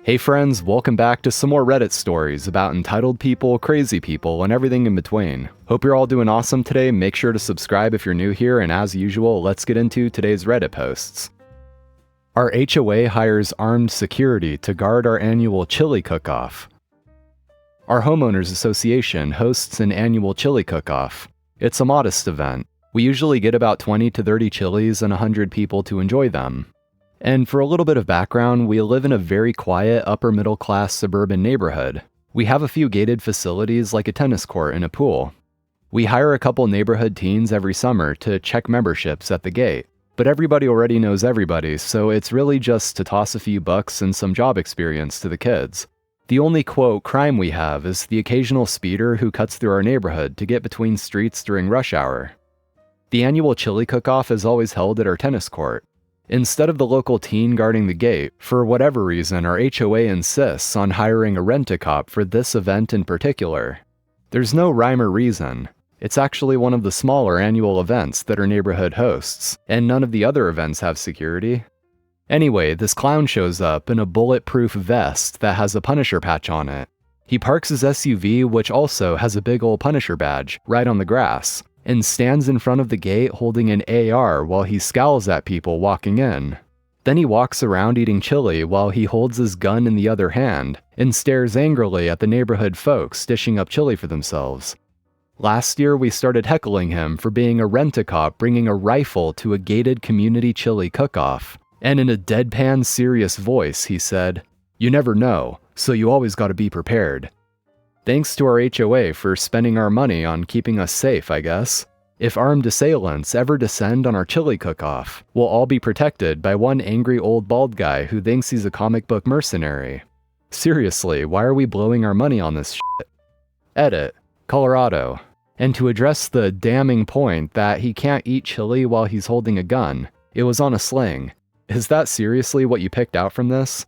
Hey friends, welcome back to some more Reddit stories about entitled people, crazy people, and everything in between. Hope you're all doing awesome today. Make sure to subscribe if you're new here, and as usual, let's get into today's Reddit posts. Our HOA hires armed security to guard our annual chili cook-off. Our homeowners association hosts an annual chili cook-off. It's a modest event. We usually get about 20 to 30 chilies and 100 people to enjoy them. And for a little bit of background, we live in a very quiet, upper-middle-class suburban neighborhood. We have a few gated facilities like a tennis court and a pool. We hire a couple neighborhood teens every summer to check memberships at the gate. But everybody already knows everybody, so it's really just to toss a few bucks and some job experience to the kids. The only, quote, crime we have is the occasional speeder who cuts through our neighborhood to get between streets during rush hour. The annual chili cook-off is always held at our tennis court. Instead of the local teen guarding the gate, for whatever reason, our HOA insists on hiring a rent-a-cop for this event in particular. There's no rhyme or reason. It's actually one of the smaller annual events that our neighborhood hosts, and none of the other events have security. Anyway, this clown shows up in a bulletproof vest that has a Punisher patch on it. He parks his SUV, which also has a big ol' Punisher badge, right on the grass, and stands in front of the gate holding an AR while he scowls at people walking in. Then he walks around eating chili while he holds his gun in the other hand and stares angrily at the neighborhood folks dishing up chili for themselves. Last year, we started heckling him for being a rent-a-cop bringing a rifle to a gated community chili cook-off. And in a deadpan, serious voice, he said, "You never know, so you always gotta be prepared." Thanks to our HOA for spending our money on keeping us safe, I guess. If armed assailants ever descend on our chili cook-off, we'll all be protected by one angry old bald guy who thinks he's a comic book mercenary. Seriously, why are we blowing our money on this shit? Edit. Colorado. And to address the damning point that he can't eat chili while he's holding a gun, it was on a sling. Is that seriously what you picked out from this?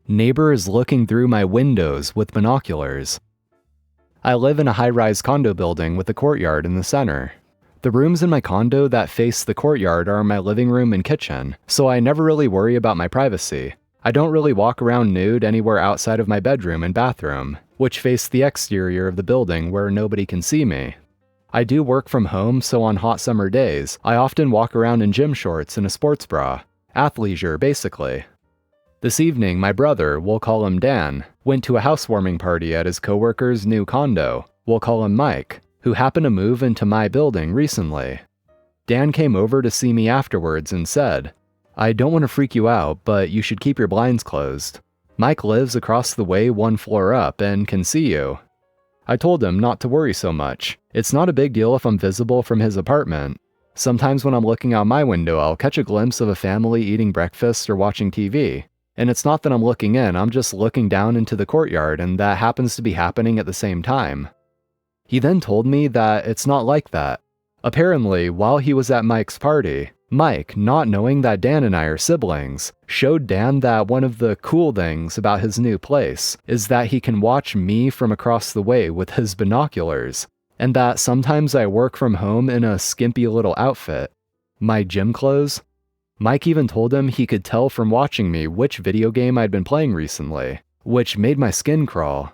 Neighbor is looking through my windows with binoculars. I live in a high-rise condo building with a courtyard in the center. The rooms in my condo that face the courtyard are my living room and kitchen, so I never really worry about my privacy. I don't really walk around nude anywhere outside of my bedroom and bathroom, which face the exterior of the building where nobody can see me. I do work from home, so on hot summer days, I often walk around in gym shorts and a sports bra. Athleisure, basically. This evening, my brother, we'll call him Dan, went to a housewarming party at his coworker's new condo, we'll call him Mike, who happened to move into my building recently. Dan came over to see me afterwards and said, "I don't want to freak you out, but you should keep your blinds closed. Mike lives across the way one floor up and can see you." I told him not to worry so much. It's not a big deal if I'm visible from his apartment. Sometimes when I'm looking out my window, I'll catch a glimpse of a family eating breakfast or watching TV. And it's not that I'm looking in, I'm just looking down into the courtyard, and that happens to be happening at the same time. He then told me that it's not like that. Apparently, while he was at Mike's party, Mike, not knowing that Dan and I are siblings, showed Dan that one of the cool things about his new place is that he can watch me from across the way with his binoculars, and that sometimes I work from home in a skimpy little outfit. My gym clothes? Mike even told him he could tell from watching me which video game I'd been playing recently, which made my skin crawl.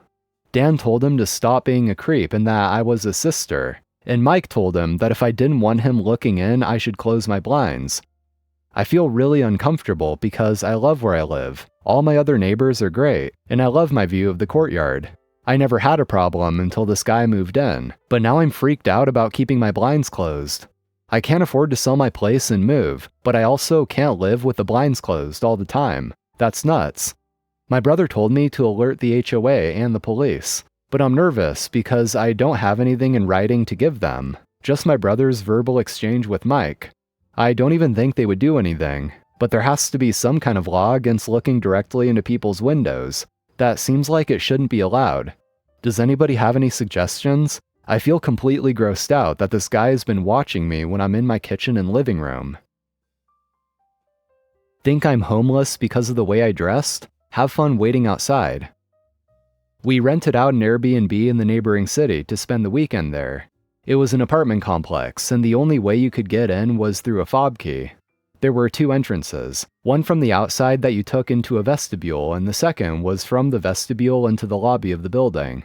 Dan told him to stop being a creep and that I was his sister, and Mike told him that if I didn't want him looking in, I should close my blinds. I feel really uncomfortable because I love where I live. All my other neighbors are great, and I love my view of the courtyard. I never had a problem until this guy moved in, but now I'm freaked out about keeping my blinds closed. I can't afford to sell my place and move, but I also can't live with the blinds closed all the time. That's nuts. My brother told me to alert the HOA and the police, but I'm nervous because I don't have anything in writing to give them, just my brother's verbal exchange with Mike. I don't even think they would do anything, but there has to be some kind of law against looking directly into people's windows. That seems like it shouldn't be allowed. Does anybody have any suggestions? I feel completely grossed out that this guy has been watching me when I'm in my kitchen and living room. Think I'm homeless because of the way I dressed? Have fun waiting outside. We rented out an Airbnb in the neighboring city to spend the weekend there. It was an apartment complex, and the only way you could get in was through a fob key. There were two entrances, one from the outside that you took into a vestibule, and the second was from the vestibule into the lobby of the building.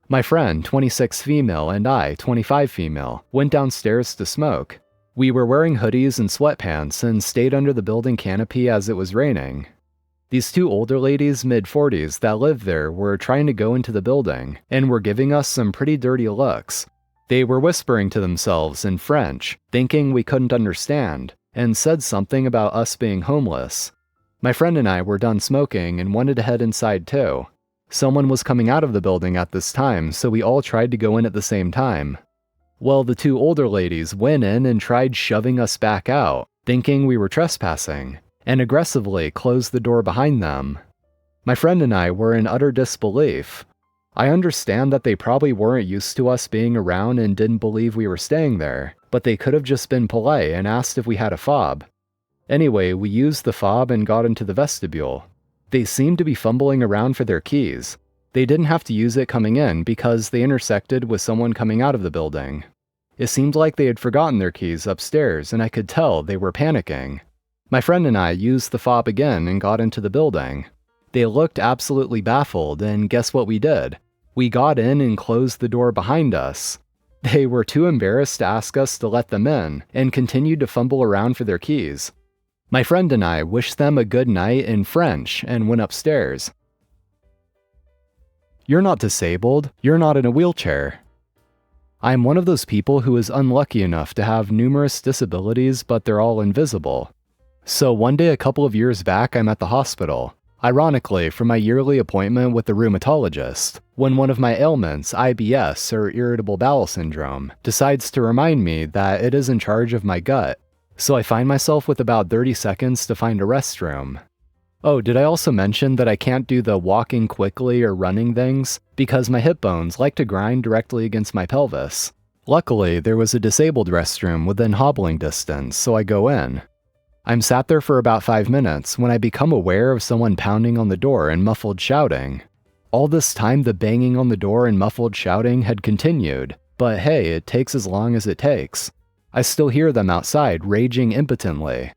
My friend, 26 female, and I, 25 female, went downstairs to smoke. We were wearing hoodies and sweatpants and stayed under the building canopy as it was raining. These two older ladies, mid-40s, that lived there were trying to go into the building and were giving us some pretty dirty looks. They were whispering to themselves in French, thinking we couldn't understand, and said something about us being homeless. My friend and I were done smoking and wanted to head inside too. Someone was coming out of the building at this time, so we all tried to go in at the same time. Well, the two older ladies went in and tried shoving us back out, thinking we were trespassing, and aggressively closed the door behind them. My friend and I were in utter disbelief. I understand that they probably weren't used to us being around and didn't believe we were staying there, but they could have just been polite and asked if we had a fob. Anyway, we used the fob and got into the vestibule. They seemed to be fumbling around for their keys. They didn't have to use it coming in because they intersected with someone coming out of the building. It seemed like they had forgotten their keys upstairs, and I could tell they were panicking. My friend and I used the fob again and got into the building. They looked absolutely baffled, and guess what we did? We got in and closed the door behind us. They were too embarrassed to ask us to let them in, and continued to fumble around for their keys. My friend and I wished them a good night in French and went upstairs. You're not disabled, you're not in a wheelchair. I am one of those people who is unlucky enough to have numerous disabilities, but they're all invisible. So one day a couple of years back, I'm at the hospital, ironically for my yearly appointment with the rheumatologist, when one of my ailments, IBS or irritable bowel syndrome, decides to remind me that it is in charge of my gut. So I find myself with about 30 seconds to find a restroom. Oh, did I also mention that I can't do the walking quickly or running things because my hip bones like to grind directly against my pelvis? Luckily, there was a disabled restroom within hobbling distance, so I go in. I'm sat there for about 5 minutes when I become aware of someone pounding on the door and muffled shouting. All this time, the banging on the door and muffled shouting had continued, but hey, it takes as long as it takes. I still hear them outside, raging impotently.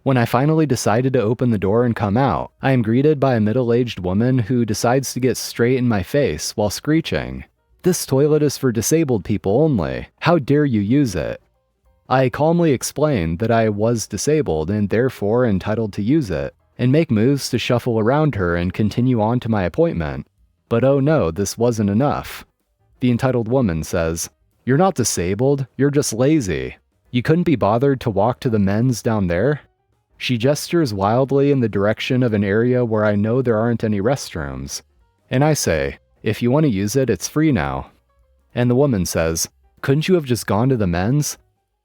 When I finally decided to open the door and come out, I am greeted by a middle-aged woman who decides to get straight in my face while screeching, "This toilet is for disabled people only. How dare you use it?" I calmly explained that I was disabled and therefore entitled to use it, and make moves to shuffle around her and continue on to my appointment. But oh no, this wasn't enough. The entitled woman says, "You're not disabled, you're just lazy. You couldn't be bothered to walk to the men's down there?" She gestures wildly in the direction of an area where I know there aren't any restrooms. And I say, "If you want to use it, it's free now." And the woman says, "Couldn't you have just gone to the men's?"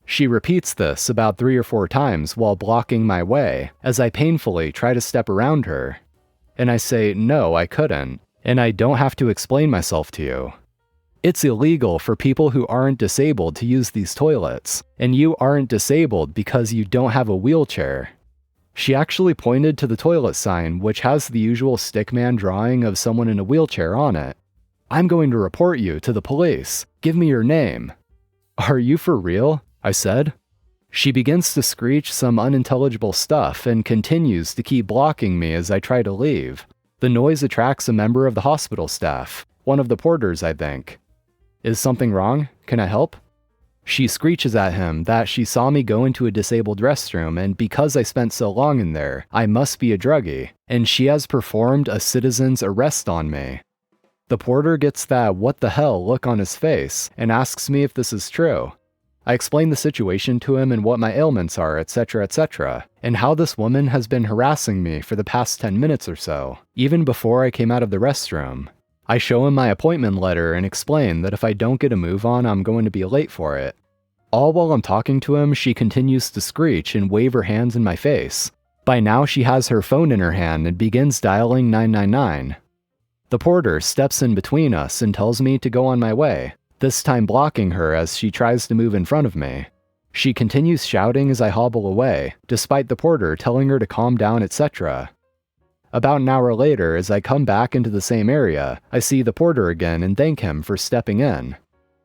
She repeats this about 3 or 4 times while blocking my way as I painfully try to step around her. And I say, "No, I couldn't, and I don't have to explain myself to you. It's illegal for people who aren't disabled to use these toilets, and you aren't disabled because you don't have a wheelchair." She actually pointed to the toilet sign, which has the usual stickman drawing of someone in a wheelchair on it. "I'm going to report you to the police. Give me your name." "Are you for real?" I said. She begins to screech some unintelligible stuff and continues to keep blocking me as I try to leave. The noise attracts a member of the hospital staff, one of the porters, I think. "Is something wrong? Can I help?" She screeches at him that she saw me go into a disabled restroom, and because I spent so long in there, I must be a druggie, and she has performed a citizen's arrest on me. The porter gets that "what the hell" look on his face and asks me if this is true. I explain the situation to him and what my ailments are, etc., and how this woman has been harassing me for the past 10 minutes or so, even before I came out of the restroom. I show him my appointment letter and explain that if I don't get a move on, I'm going to be late for it. All while I'm talking to him, she continues to screech and wave her hands in my face. By now, she has her phone in her hand and begins dialing 999. The porter steps in between us and tells me to go on my way, this time blocking her as she tries to move in front of me. She continues shouting as I hobble away, despite the porter telling her to calm down, etc. About an hour later, as I come back into the same area, I see the porter again and thank him for stepping in.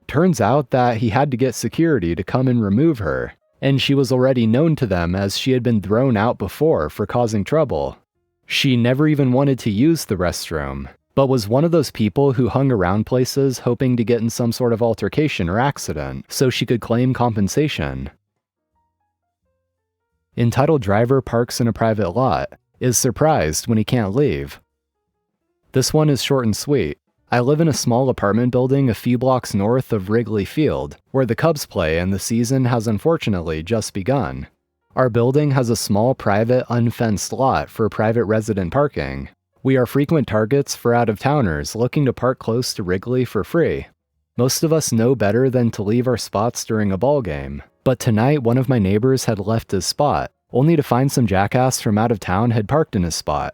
Turns out that he had to get security to come and remove her. and she was already known to them as she had been thrown out before for causing trouble. She never even wanted to use the restroom, but was one of those people who hung around places hoping to get in some sort of altercation or accident so she could claim compensation. Entitled driver parks in a private lot, is surprised when he can't leave. This one is short and sweet. I live in a small apartment building a few blocks north of Wrigley Field, where the Cubs play and the season has unfortunately just begun. Our building has a small private unfenced lot for private resident parking. We are frequent targets for out-of-towners looking to park close to Wrigley for free. Most of us know better than to leave our spots during a ball game, but tonight one of my neighbors had left his spot, only to find some jackass from out of town had parked in his spot.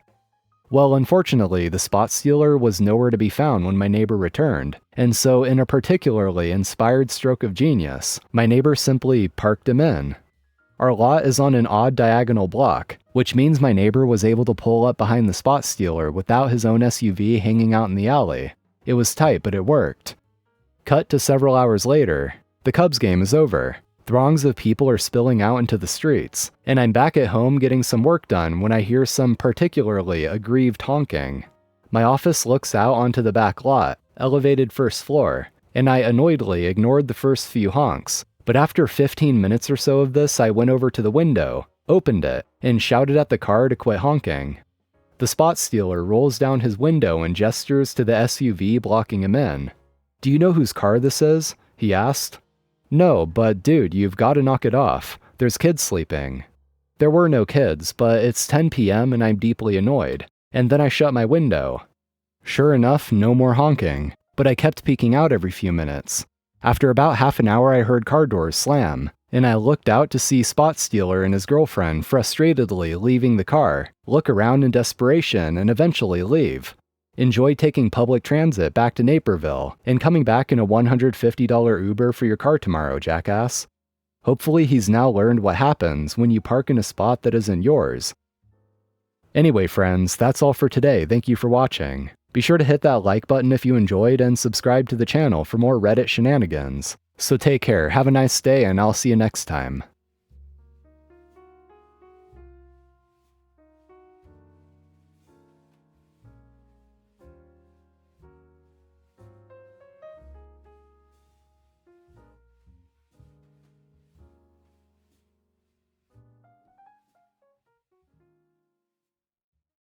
Well, unfortunately, the spot stealer was nowhere to be found when my neighbor returned, and so in a particularly inspired stroke of genius, my neighbor simply parked him in. Our lot is on an odd diagonal block, which means my neighbor was able to pull up behind the spot stealer without his own SUV hanging out in the alley. It was tight, but it worked. Cut to several hours later, the Cubs game is over. Throngs of people are spilling out into the streets, and I'm back at home getting some work done when I hear some particularly aggrieved honking. My office looks out onto the back lot, elevated first floor, and I annoyedly ignored the first few honks, but after 15 minutes or so of this I went over to the window, opened it, and shouted at the car to quit honking. The spot stealer rolls down his window and gestures to the SUV blocking him in. "Do you know whose car this is?" he asked. "No, but dude, you've got to knock it off. There's kids sleeping." There were no kids, but it's 10 p.m. and I'm deeply annoyed, and then I shut my window. Sure enough, no more honking, but I kept peeking out every few minutes. After about half an hour I heard car doors slam, and I looked out to see Spot Stealer and his girlfriend frustratedly leaving the car, look around in desperation, and eventually leave. Enjoy taking public transit back to Naperville and coming back in a $150 Uber for your car tomorrow, jackass. Hopefully he's now learned what happens when you park in a spot that isn't yours. Anyway, friends, that's all for today. Thank you for watching. Be sure to hit that like button if you enjoyed and subscribe to the channel for more Reddit shenanigans. So take care, have a nice day, and I'll see you next time.